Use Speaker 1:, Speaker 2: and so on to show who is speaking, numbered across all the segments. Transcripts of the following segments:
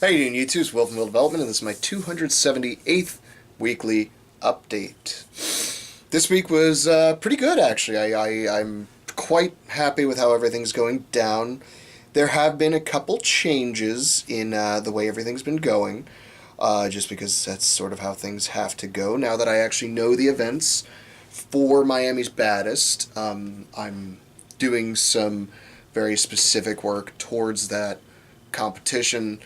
Speaker 1: How you doing, YouTube? It's Will from Will Development, and this is my 278th weekly update. This week was pretty good, actually. I'm quite happy with how everything's going down. There have been a couple changes in the way everything's been going, just because that's sort of how things have to go. Now that I actually know the events for Miami's Baddest, I'm doing some very specific work towards that competition.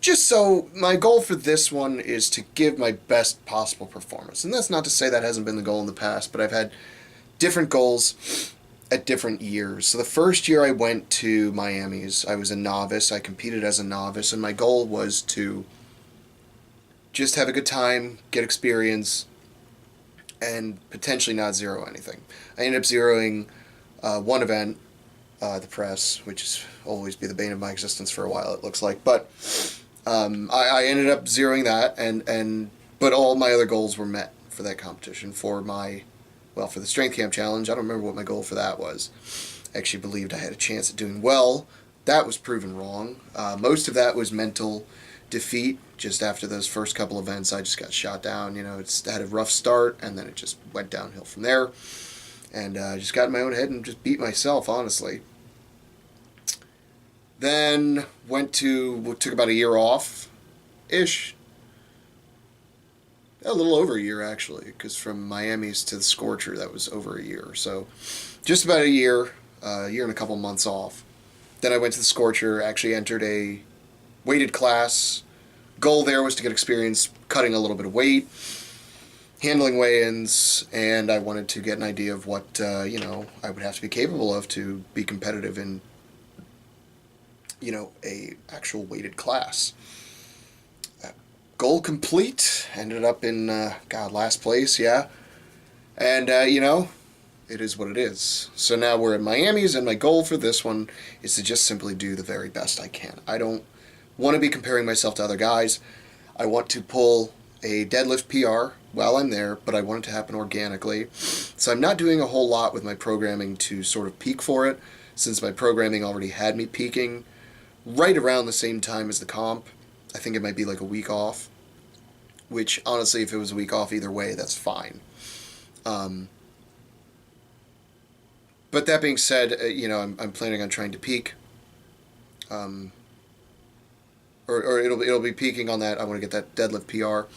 Speaker 1: Just so, my goal for this one is to give my best possible performance. And that's not to say that hasn't been the goal in the past, but I've had different goals at different years. So the first year I went to Miami's, I was a novice. I competed as a novice, and my goal was to just have a good time, get experience, and potentially not zero anything. I ended up zeroing one event, the press, which has always be the bane of my existence for a while, it looks like. But I ended up zeroing that, but all my other goals were met for that competition. For the Strength Camp Challenge, I don't remember what my goal for that was. I actually believed I had a chance at doing well. That was proven wrong. Most of that was mental defeat. Just after those first couple events, I just got shot down. I had a rough start, and then it just went downhill from there. And I just got in my own head and just beat myself, honestly. Then took about a year off-ish. A little over a year, actually, because from Miami's to the Scorcher, that was over a year. So just about a year and a couple months off. Then I went to the Scorcher, actually entered a weighted class. Goal there was to get experience cutting a little bit of weight, handling weigh-ins, and I wanted to get an idea of what I would have to be capable of to be competitive in a actual weighted class. Goal complete. Ended up in last place, yeah. And it is what it is. So now we're at Miami's, and my goal for this one is to just simply do the very best I can. I don't want to be comparing myself to other guys. I want to pull a deadlift PR while I'm there, but I want it to happen organically. So I'm not doing a whole lot with my programming to sort of peak for it, since my programming already had me peaking right around the same time as the comp. I think it might be like a week off, which honestly, if it was a week off either way, that's fine. But that being said, I'm planning on trying to peak. Or it'll be peaking on that. I want to get that deadlift PR.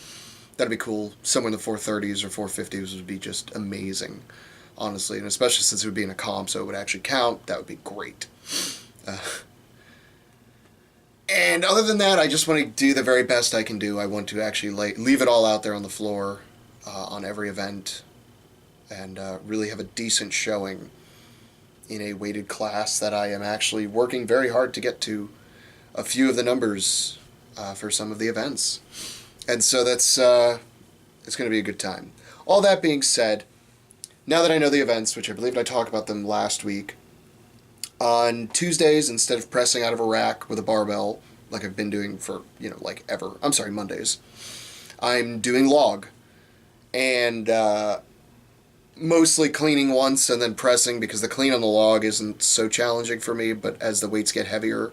Speaker 1: That'd be cool. Somewhere in the 430s or 450s would be just amazing, honestly. And especially since it would be in a comp, so it would actually count. That would be great. And other than that, I just want to do the very best I can do. I want to actually leave it all out there on the floor on every event, and really have a decent showing in a weighted class that I am actually working very hard to get to a few of the numbers for some of the events. And so it's going to be a good time. All that being said, now that I know the events, which I believe I talked about them last week, on Tuesdays, instead of pressing out of a rack with a barbell, like I've been doing for, ever. I'm sorry, Mondays. I'm doing log. And mostly cleaning once and then pressing, because the clean on the log isn't so challenging for me, but as the weights get heavier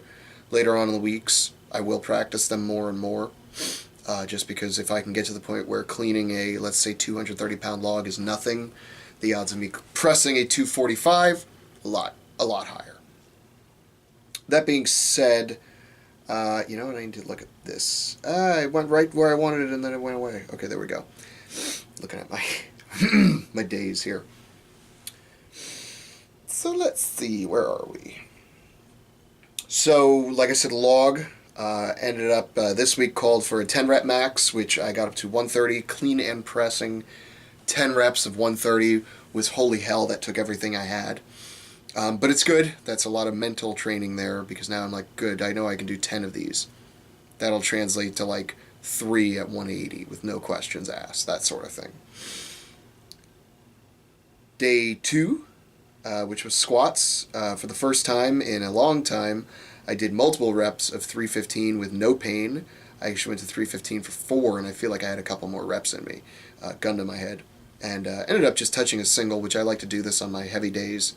Speaker 1: later on in the weeks, I will practice them more and more. Just because if I can get to the point where cleaning a, let's say, 230-pound log is nothing, the odds of me pressing a 245, a lot higher. That being said, I need to look at this. I went right where I wanted it, and then it went away. Okay, there we go. Looking at my my days here. So let's see, where are we? So, like I said, log ended up this week called for a 10 rep max, which I got up to 130, clean and pressing. 10 reps of 130 was holy hell. That took everything I had. But it's good. That's a lot of mental training there, because now I'm like, good, I know I can do 10 of these. That'll translate to 3 at 180 with no questions asked, that sort of thing. Day 2, which was squats. For the first time in a long time, I did multiple reps of 315 with no pain. I actually went to 315 for 4, and I feel like I had a couple more reps in me, gun to my head. And ended up just touching a single, which I like to do this on my heavy days.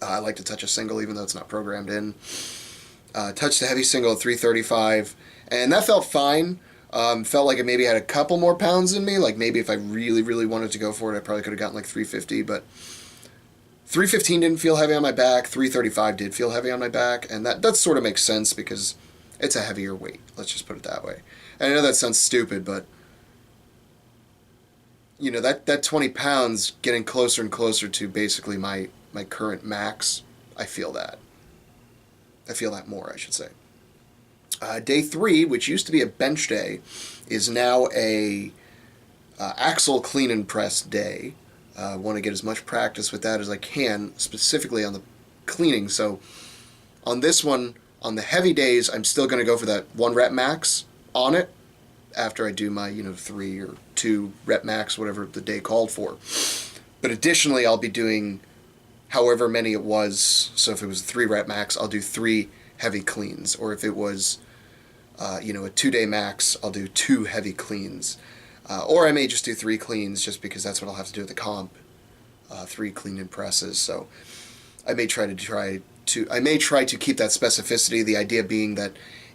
Speaker 1: I like to touch a single even though it's not programmed in. Touched a heavy single at 335, And that felt fine. Felt like it maybe had a couple more pounds in me. Like maybe if I really, really wanted to go for it, I probably could have gotten like 350. But 315 didn't feel heavy on my back. 335 did feel heavy on my back. And that sort of makes sense because it's a heavier weight. Let's just put it that way. And I know that sounds stupid, but you know, that 20 pounds getting closer and closer to basically my current max, I feel that. I feel that more, I should say. Day 3, which used to be a bench day, is now a axle clean and press day. I want to get as much practice with that as I can, specifically on the cleaning. So on this one, on the heavy days, I'm still going to go for that 1 rep max on it after I do my 3 or 2 rep max, whatever the day called for. But additionally, I'll be doing however many it was. So if it was a 3 rep max, I'll do 3 heavy cleans. Or if it was a 2-day max, I'll do 2 heavy cleans. Or I may just do 3 cleans just because that's what I'll have to do at the comp. 3 clean and presses. So I may try to keep that specificity. The idea being that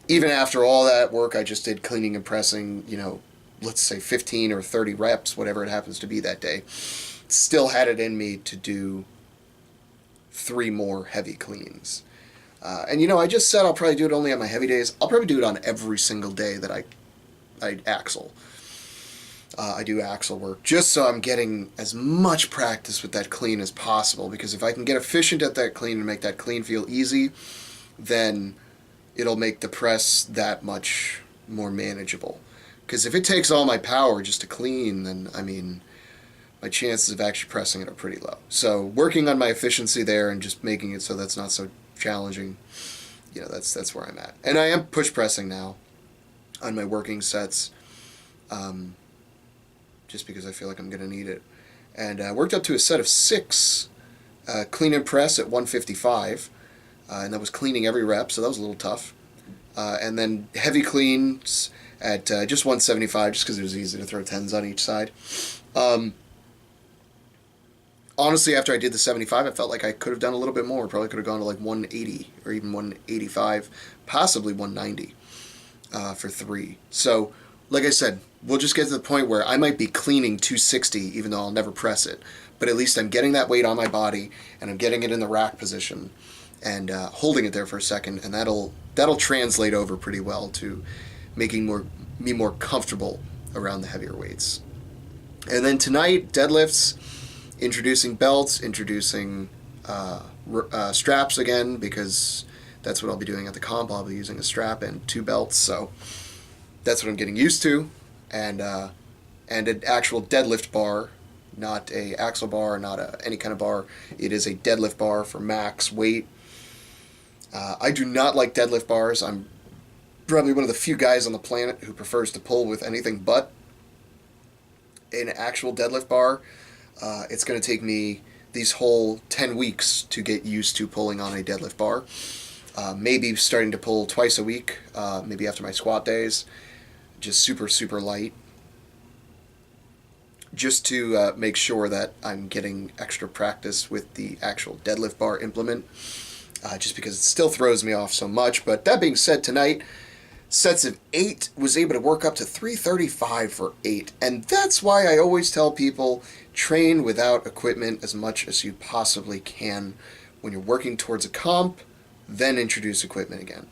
Speaker 1: even after all that work I just did cleaning and pressing, let's say 15 or 30 reps, whatever it happens to be that day, still had it in me to do 3 more heavy cleans. And I just said I'll probably do it only on my heavy days. I'll probably do it on every single day that I axle. I do axle work just so I'm getting as much practice with that clean as possible, because if I can get efficient at that clean and make that clean feel easy, then it'll make the press that much more manageable. Because if it takes all my power just to clean, then my chances of actually pressing it are pretty low. So working on my efficiency there and just making it so that's not so challenging, that's where I'm at. And I am push pressing now on my working sets, just because I feel like I'm going to need it. And I worked up to a set of 6 clean and press at 155, and that was cleaning every rep, so that was a little tough. And then heavy cleans at just 175, just because it was easy to throw 10s on each side. Honestly, after I did the 75, I felt like I could have done a little bit more. Probably could have gone to like 180 or even 185, possibly 190 for 3. So, like I said, we'll just get to the point where I might be cleaning 260 even though I'll never press it. But at least I'm getting that weight on my body and I'm getting it in the rack position and holding it there for a second, and that'll translate over pretty well to making me more comfortable around the heavier weights. And then tonight, deadlifts, introducing belts, introducing straps again, because that's what I'll be doing at the comp. I'll be using a strap and 2 belts, so that's what I'm getting used to. And an actual deadlift bar, not a axle bar, not any kind of bar. It is a deadlift bar for max weight. I do not like deadlift bars. I'm probably one of the few guys on the planet who prefers to pull with anything but an actual deadlift bar. It's going to take me these whole 10 weeks to get used to pulling on a deadlift bar. Maybe starting to pull twice a week, maybe after my squat days, just super, super light, just to make sure that I'm getting extra practice with the actual deadlift bar implement, just because it still throws me off so much. But that being said, tonight, sets of 8, was able to work up to 335 for 8. And that's why I always tell people, train without equipment as much as you possibly can. When you're working towards a comp, then introduce equipment again.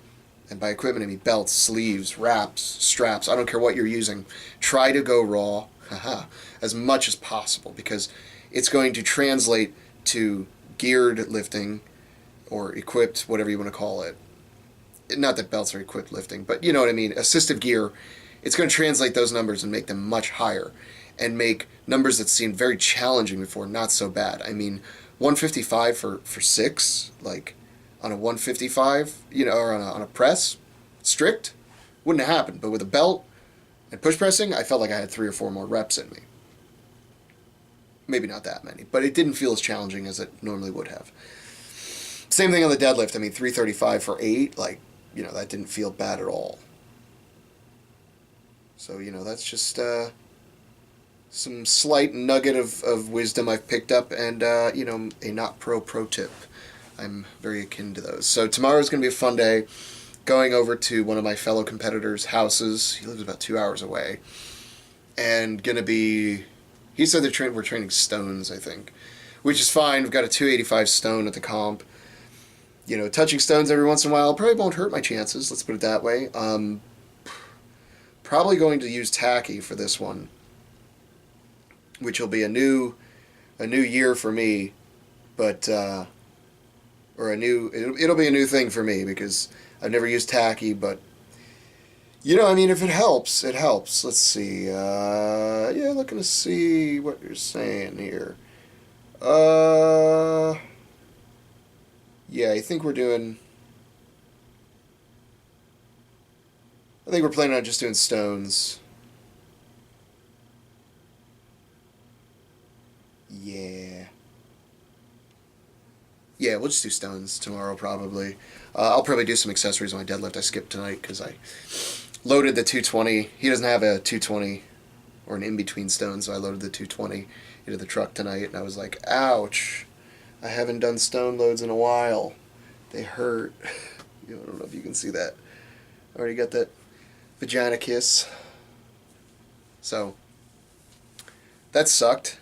Speaker 1: And by equipment, I mean belts, sleeves, wraps, straps. I don't care what you're using. Try to go raw as much as possible, because it's going to translate to geared lifting or equipped, whatever you want to call it. Not that belts are equipped lifting, but you know what I mean. Assistive gear, it's going to translate those numbers and make them much higher, and make numbers that seemed very challenging before not so bad. 155 for 6, like on a 155, or on a press, strict, wouldn't have happened. But with a belt and push pressing, I felt like I had 3 or 4 more reps in me. Maybe not that many, but it didn't feel as challenging as it normally would have. Same thing on the deadlift. 335 for 8, that didn't feel bad at all. So, that's just some slight nugget of wisdom I've picked up, and, a not pro tip. I'm very akin to those. So tomorrow's going to be a fun day. going over to one of my fellow competitors' houses. He lives about 2 hours away. And going to be... He said we're training stones, I think. Which is fine. We've got a 285 stone at the comp. You know, touching stones every once in a while probably won't hurt my chances. Let's put it that way. Probably going to use tacky for this one. Which will be a new year for me. But... it'll be a new thing for me because I've never used tacky, but you know, I mean, if it helps, it helps. Let's see. Yeah, looking to see what you're saying here. Yeah, I think we're planning on just doing stones. Yeah. Yeah, we'll just do stones tomorrow probably. I'll probably do some accessories on my deadlift. I skipped tonight because I loaded the 220. He doesn't have a 220 or an in-between stone, so I loaded the 220 into the truck tonight, and I was like, ouch. I haven't done stone loads in a while. They hurt. I don't know if you can see that. Already got that vagina kiss. So, that sucked.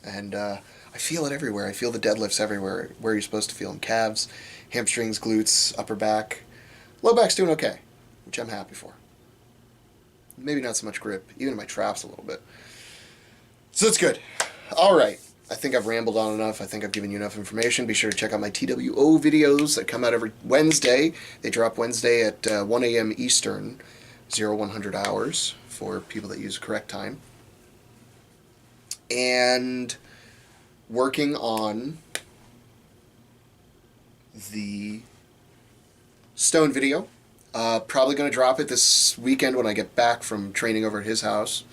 Speaker 1: And, I feel it everywhere. I feel the deadlifts everywhere. Where you're supposed to feel them. Calves, hamstrings, glutes, upper back. Low back's doing okay, which I'm happy for. Maybe not so much grip. Even in my traps a little bit. So that's good. Alright. I think I've rambled on enough. I think I've given you enough information. Be sure to check out my TWO videos that come out every Wednesday. They drop Wednesday at 1 a.m. Eastern, 0100 hours for people that use correct time. And... working on the stone video. Probably going to drop it this weekend when I get back from training over at his house.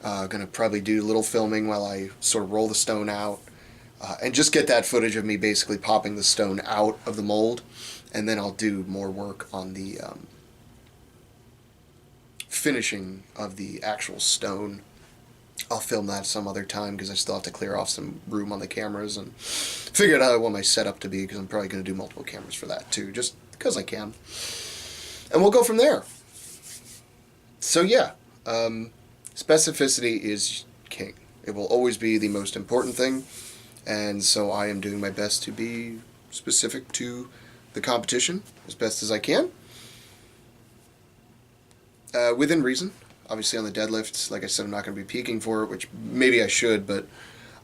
Speaker 1: Going to probably do a little filming while I sort of roll the stone out. And just get that footage of me basically popping the stone out of the mold. And then I'll do more work on the finishing of the actual stone. I'll film that some other time because I still have to clear off some room on the cameras and figure out how I want my setup to be because I'm probably going to do multiple cameras for that too, just because I can. And we'll go from there. So yeah, specificity is king. It will always be the most important thing, and so I am doing my best to be specific to the competition as best as I can. Within reason. Obviously on the deadlifts, like I said, I'm not going to be peaking for it, which maybe I should, but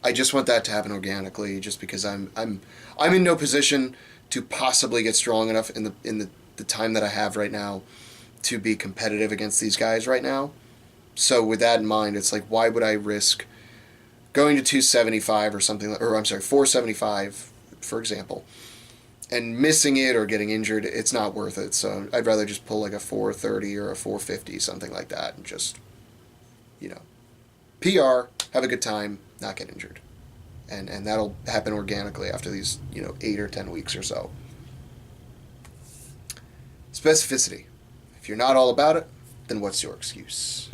Speaker 1: I just want that to happen organically, just because I'm in no position to possibly get strong enough in the time that I have right now to be competitive against these guys right now. So with that in mind, it's like, why would I risk going to 275 or something, or I'm sorry, 475, for example, and missing it or getting injured? It's not worth it. So I'd rather just pull like a 430 or a 450, something like that, and just, you know, PR, have a good time, not get injured. And that'll happen organically after these, 8 or 10 weeks or so. Specificity. If you're not all about it, then what's your excuse?